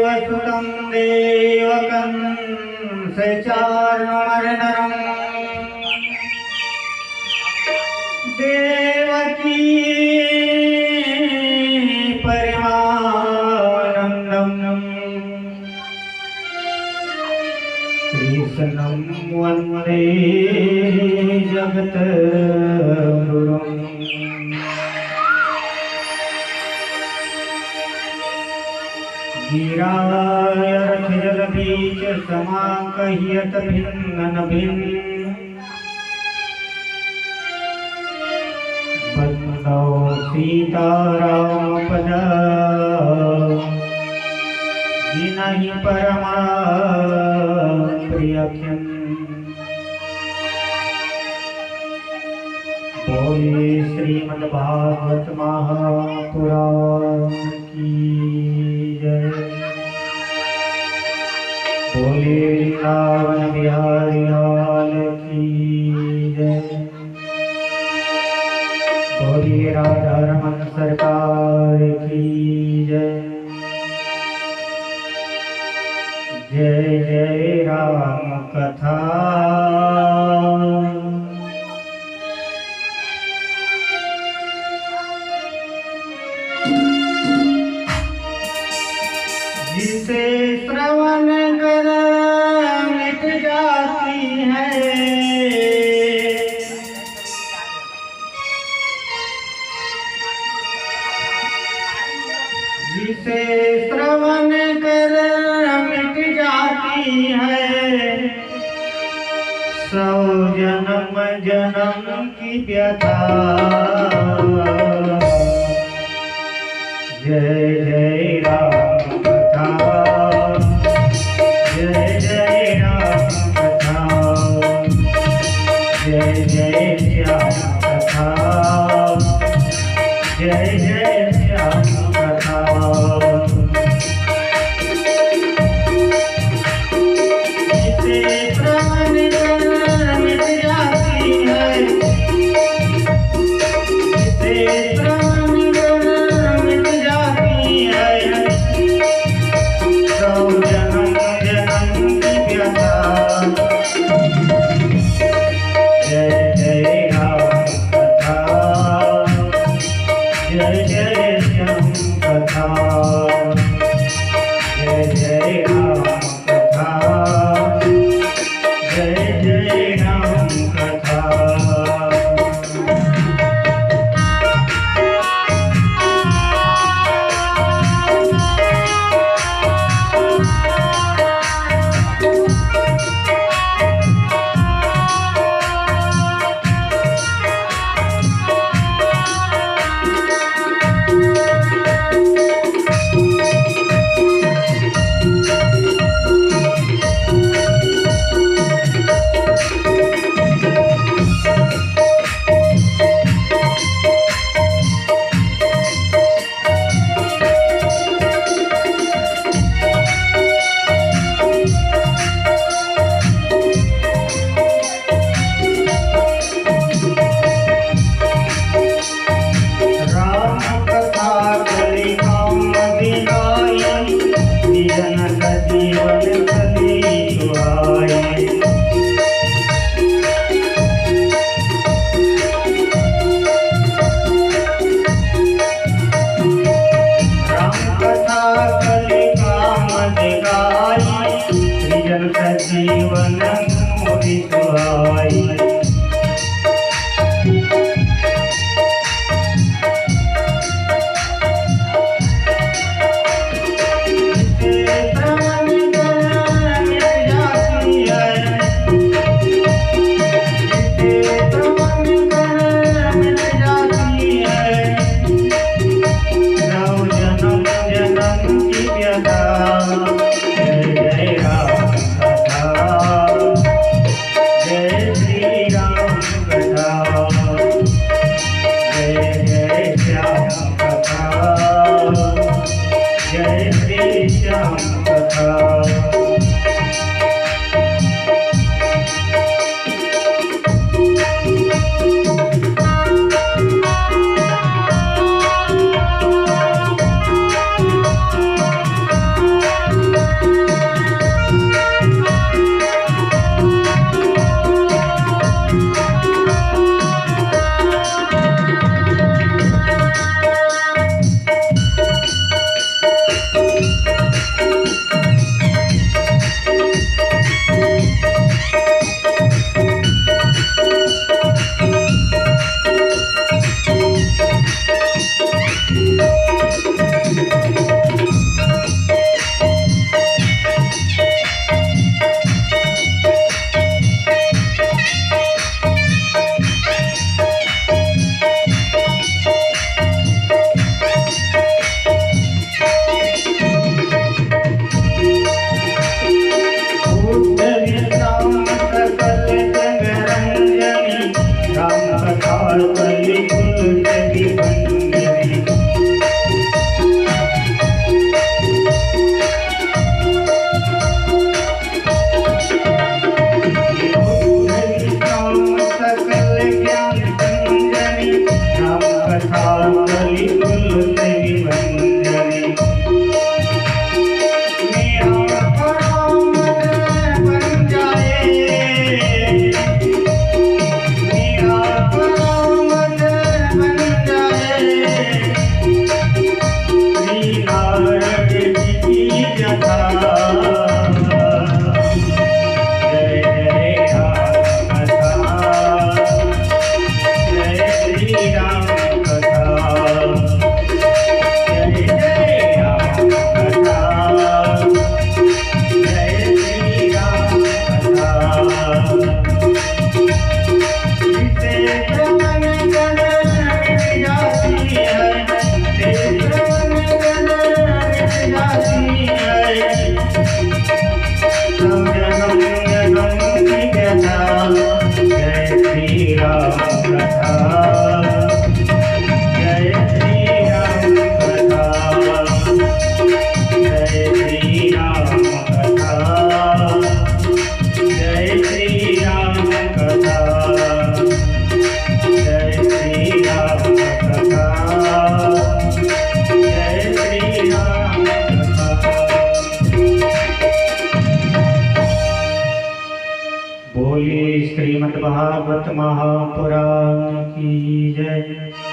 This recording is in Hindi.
वसुतं देवकंसचार्णमर्दनं देवकी परमानन्दं कृष्णं वन्दे जगद्गुरुम्। गिराय रथजलबीच समाकह्यत भिन्न भिन्न वन्दौ सीतारामपद विनहि परमा प्रियख्यम्। बोले श्रीमद्भागवत महापुराण की जय। बोले वृंदावन बिहारी लाल की जय। बोले राधा रमन सरकार की जय। जय जय राम कथा। जिसे श्रवण कर मिट जाती है, जिसे श्रवण कर मिट जाती है, सौ जन्म जन्म की व्यथा। जय जय राम कथा, जय जय राम कथा, जय जय श्याम कथा, जय जय श्याम कथा। जिसे श्रवण कर मिट जाती है, जिसे श्रवण कर मिट जाती है, सौ जन्म जन्म की व्यथा। जय जय राम कथा, जय जय श्याम कथा, जय जय राम कथा, जय जय राम कथा। जीवन मोहि सुहाई। जय श्री श्याम कथा।